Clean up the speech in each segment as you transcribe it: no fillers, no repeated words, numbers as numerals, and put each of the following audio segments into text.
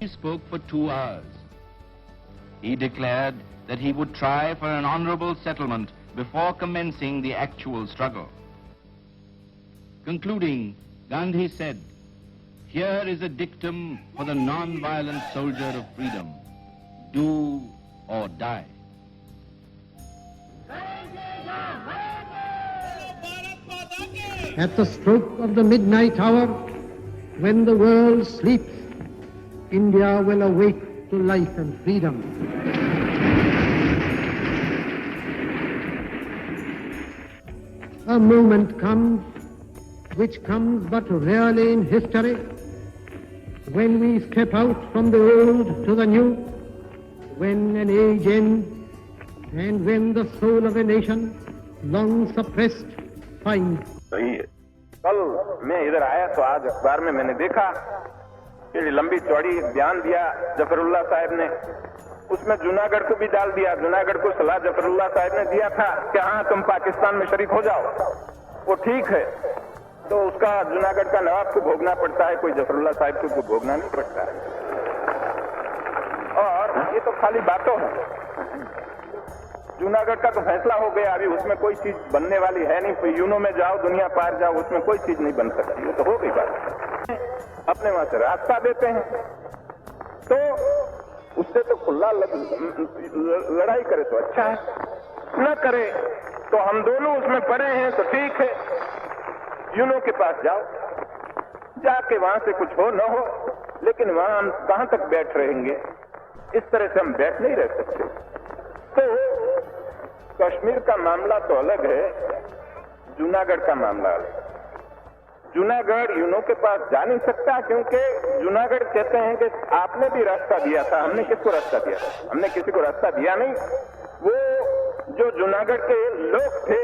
He spoke for 2 hours. He declared that he would try for an honorable settlement before commencing the actual struggle. Concluding, Gandhi said, "Here is a dictum for the non-violent soldier of freedom. Do or die." At the stroke of the midnight hour, when the world sleeps, India will awake to life and freedom. A moment comes, which comes but rarely in history, when we step out from the old to the new, when an age ends, and when the soul of a nation, long suppressed, finds. सही है। कल मैं इधर आया तो आज अखबार में मैंने देखा कि लंबी चौड़ी बयान दिया जफरुल्लाह साहब ने, उसमें जूनागढ़ को भी डाल दिया। जूनागढ़ को सलाह जफरुल्लाह साहब ने दिया था कि हाँ तुम पाकिस्तान में शरीक हो जाओ, वो ठीक है, तो उसका जूनागढ़ का नवाब को भोगना पड़ता है, कोई जफरुल्लाह साहब को भोगना नहीं पड़ता है। और ये तो खाली बातों है। जूनागढ़ का तो फैसला हो गया, अभी उसमें कोई चीज बनने वाली है नहीं। यूनो में जाओ, दुनिया पार जाओ, उसमें कोई चीज नहीं बन सकती, वो तो हो गई बात। अपने वहां से रास्ता देते हैं तो उससे तो खुला लड़ाई करे तो अच्छा है, न करे तो हम दोनों उसमें पड़े हैं तो ठीक है। यूनो के पास जाओ, जाके वहां से कुछ हो न हो, लेकिन वहां हम कहां तक बैठ रहेंगे? इस तरह से हम बैठ नहीं रह सकते। तो कश्मीर का मामला तो अलग है, जूनागढ़ का मामला अलग। जूनागढ़ यूनो के पास जा नहीं सकता, क्योंकि जूनागढ़ कहते हैं कि आपने भी रास्ता दिया था। हमने किसको रास्ता दिया? हमने किसी को रास्ता दिया नहीं। वो जो जूनागढ़ के लोग थे,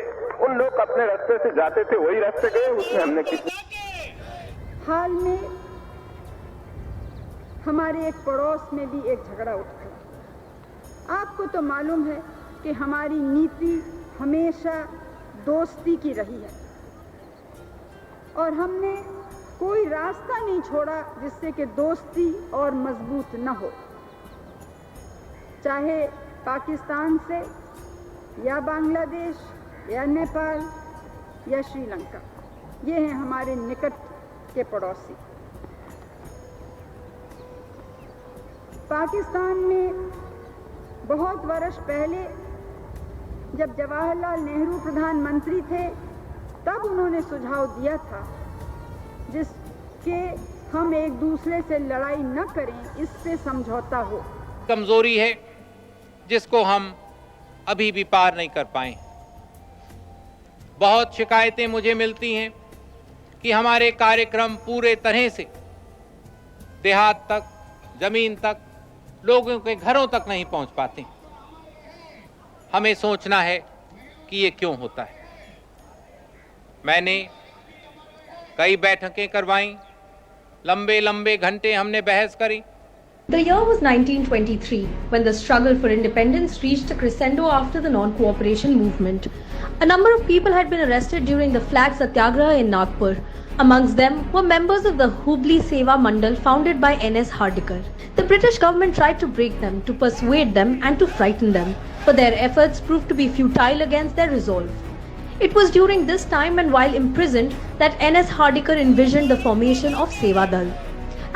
उन लोग अपने रास्ते से जाते थे, वही रास्ते गए, उसमें हमने किसी। हाल में हमारे एक पड़ोस में भी एक झगड़ा उठा। आपको तो मालूम है कि हमारी नीति हमेशा दोस्ती की रही है और हमने कोई रास्ता नहीं छोड़ा जिससे कि दोस्ती और मजबूत न हो, चाहे पाकिस्तान से या बांग्लादेश या नेपाल या श्रीलंका। ये हैं हमारे निकट के पड़ोसी। पाकिस्तान में बहुत वर्ष पहले जब जवाहरलाल नेहरू प्रधानमंत्री थे, तब उन्होंने सुझाव दिया था जिसके हम एक दूसरे से लड़ाई न करें, इससे समझौता हो। कमजोरी है जिसको हम अभी भी पार नहीं कर पाए। बहुत शिकायतें मुझे मिलती हैं कि हमारे कार्यक्रम पूरे तरह से देहात तक, जमीन तक, लोगों के घरों तक नहीं पहुंच पाते। हमें सोचना है कि ये क्यों होता है। मैंने कई बैठकें करवाई, लंबे लंबे घंटे हमने बहस करी। The year was 1923 when the struggle for independence reached a crescendo after the non-cooperation movement. A number of people had been arrested during the flag satyagraha in Nagpur. Amongst them were members of the Hubli Seva Mandal founded by N.S. Hardikar. The British government tried to break them, to persuade them and to frighten them, but their efforts proved to be futile against their resolve. It was during this time and while imprisoned that N.S. Hardikar envisioned the formation of Seva Dal,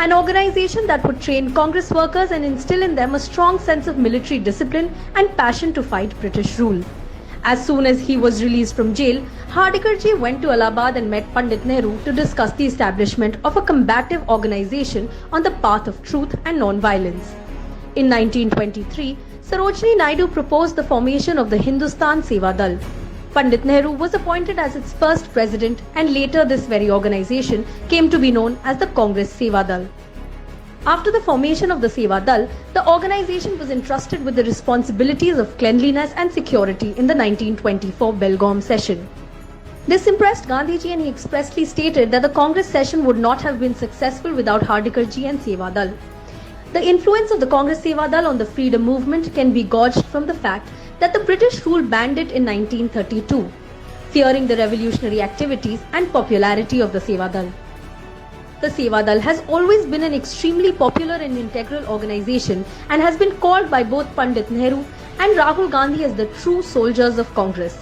an organization that would train Congress workers and instill in them a strong sense of military discipline and passion to fight British rule. As soon as he was released from jail, Hardikar ji went to Allahabad and met Pandit Nehru to discuss the establishment of a combative organization on the path of truth and non-violence. In 1923, Sarojini Naidu proposed the formation of the Hindustan Seva Dal. Pandit Nehru was appointed as its first president, and later this very organization came to be known as the Congress Seva Dal. After the formation of the Seva Dal, the organization was entrusted with the responsibilities of cleanliness and security in the 1924 Belgaum session. This impressed Gandhiji, and he expressly stated that the Congress session would not have been successful without Hardikar ji and Seva Dal. The influence of the Congress Seva Dal on the freedom movement can be gauged from the fact that the British rule banned it in 1932, fearing the revolutionary activities and popularity of the Seva Dal. The Seva Dal has always been an extremely popular and integral organization and has been called by both Pandit Nehru and Rahul Gandhi as the true soldiers of Congress.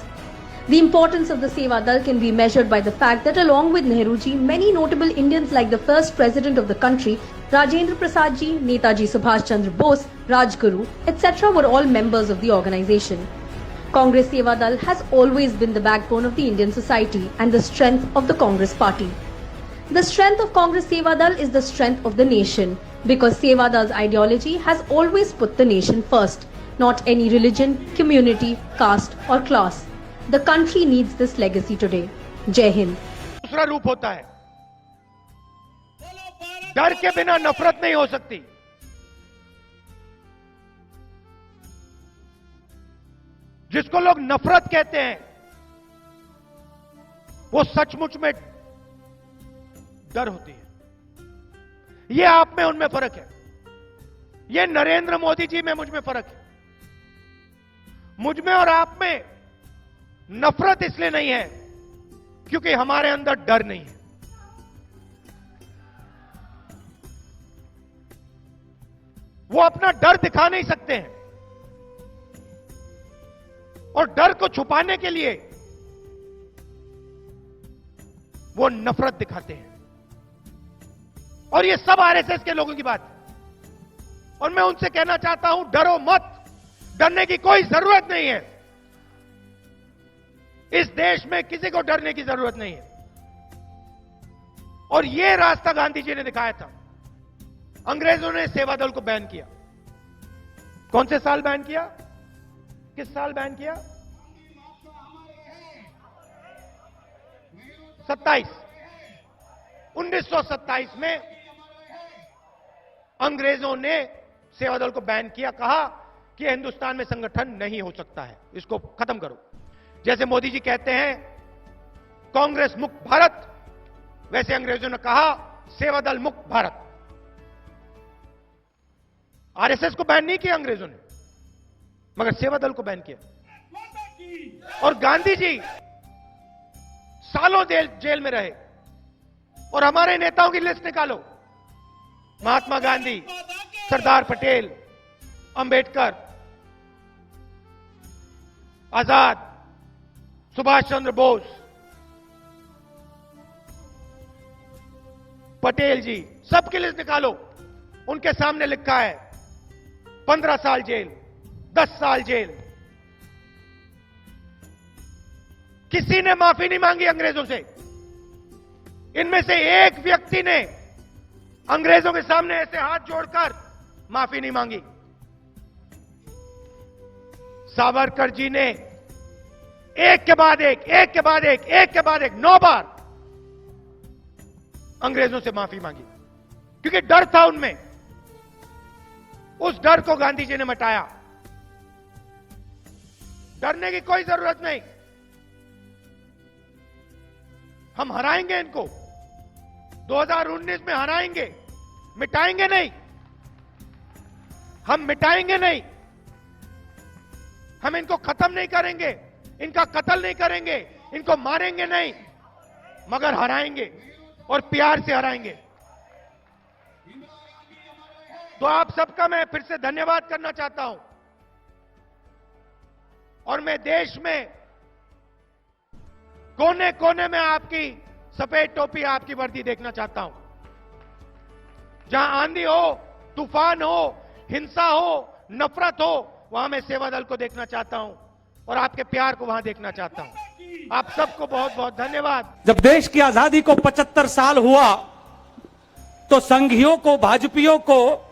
The importance of the Seva Dal can be measured by the fact that along with Nehruji, many notable Indians like the first president of the country, Rajendra Prasad ji, Netaji Subhash Chandra Bose, Rajguru, etc. were all members of the organization. Congress Seva Dal has always been the backbone of the Indian society and the strength of the Congress party. The strength of Congress Seva Dal is the strength of the nation because Seva Dal's ideology has always put the nation first, not any religion, community, caste or class. The country needs this legacy today. Jai Hind. दूसरा रूप होता है, डर के बिना नफरत नहीं हो सकती। जिसको लोग नफरत कहते हैं वो सचमुच में डर होती है। ये आप में उनमें फर्क है, ये नरेंद्र मोदी जी में मुझ में फर्क है। मुझ में और आप में नफरत इसलिए नहीं है क्योंकि हमारे अंदर डर नहीं है। वो अपना डर दिखा नहीं सकते हैं और डर को छुपाने के लिए वो नफरत दिखाते हैं। और ये सब आरएसएस के लोगों की बात है। और मैं उनसे कहना चाहता हूं, डरो मत, डरने की कोई जरूरत नहीं है। इस देश में किसी को डरने की जरूरत नहीं है। और ये रास्ता गांधी जी ने दिखाया था। अंग्रेजों ने सेवा दल को बैन किया। कौन से साल बैन किया? किस साल बैन किया? 1927 में अंग्रेजों ने सेवा दल को बैन किया। कहा कि हिंदुस्तान में संगठन नहीं हो सकता है, इसको खत्म करो। जैसे मोदी जी कहते हैं कांग्रेस मुक्त भारत, वैसे अंग्रेजों ने कहा सेवा दल मुक्त भारत। आरएसएस को बैन नहीं किया अंग्रेजों ने, मगर सेवा दल को बैन किया। और गांधी जी सालों जेल में रहे। और हमारे नेताओं की लिस्ट निकालो, महात्मा गांधी, सरदार पटेल, अंबेडकर, आजाद, सुभाष चंद्र बोस, पटेल जी, सबकी लिस्ट निकालो। उनके सामने लिखा है 15 साल जेल, 10 साल जेल। किसी ने माफी नहीं मांगी अंग्रेजों से। इनमें से एक व्यक्ति ने अंग्रेजों के सामने ऐसे हाथ जोड़कर माफी नहीं मांगी। सावरकर जी ने एक के बाद एक 9 बार अंग्रेजों से माफी मांगी, क्योंकि डर था उनमें। उस डर को गांधी जी ने मिटाया। डरने की कोई जरूरत नहीं। हम हराएंगे इनको, 2019 में हराएंगे, मिटाएंगे नहीं। हम मिटाएंगे नहीं, हम इनको खत्म नहीं करेंगे, इनका कत्ल नहीं करेंगे, इनको मारेंगे नहीं, मगर हराएंगे और प्यार से हराएंगे। तो आप सबका मैं फिर से धन्यवाद करना चाहता हूं। और मैं देश में कोने कोने में आपकी सफेद टोपी, आपकी वर्दी देखना चाहता हूं। जहां आंधी हो, तूफान हो, हिंसा हो, नफरत हो, वहां मैं सेवा दल को देखना चाहता हूं और आपके प्यार को वहां देखना चाहता हूं। आप सबको बहुत बहुत धन्यवाद। जब देश की आजादी को 75 साल हुआ तो संघियों को, भाजपियों को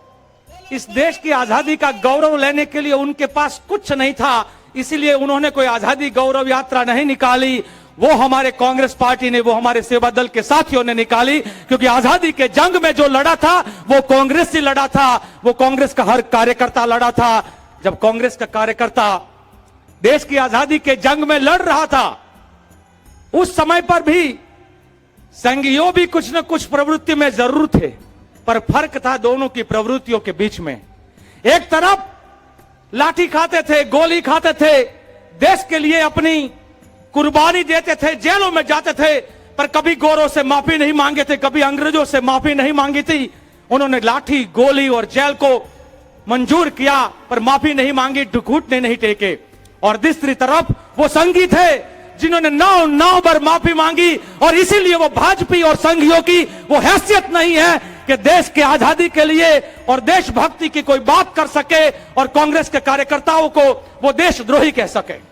इस देश की आजादी का गौरव लेने के लिए उनके पास कुछ नहीं था, इसीलिए उन्होंने कोई आजादी गौरव यात्रा नहीं निकाली। वो हमारे कांग्रेस पार्टी ने, वो हमारे सेवा दल के साथियों ने निकाली, क्योंकि आजादी के जंग में जो लड़ा था वो कांग्रेस से लड़ा था, वो कांग्रेस का हर कार्यकर्ता लड़ा था। जब कांग्रेस का कार्यकर्ता देश की आजादी के जंग में लड़ रहा था, उस समय पर भी संघियों भी कुछ न कुछ प्रवृत्ति में जरूर थे, पर फर्क था दोनों की प्रवृत्तियों के बीच में। एक तरफ लाठी खाते थे, गोली खाते थे, देश के लिए अपनी कुर्बानी देते थे, जेलों में जाते थे, पर कभी गोरों से माफी नहीं मांगे थे, कभी अंग्रेजों से माफी नहीं मांगी थी। उन्होंने लाठी, गोली और जेल को मंजूर किया पर माफी नहीं मांगी, घुटने नहीं टेके। और दूसरी तरफ वो संघी थे जिन्होंने 9 बार माफी मांगी, और इसीलिए वो भाजपा और संघियों की वो हैसियत नहीं है कि देश के आजादी के लिए और देशभक्ति की कोई बात कर सके और कांग्रेस के कार्यकर्ताओं को वो देशद्रोही कह सके।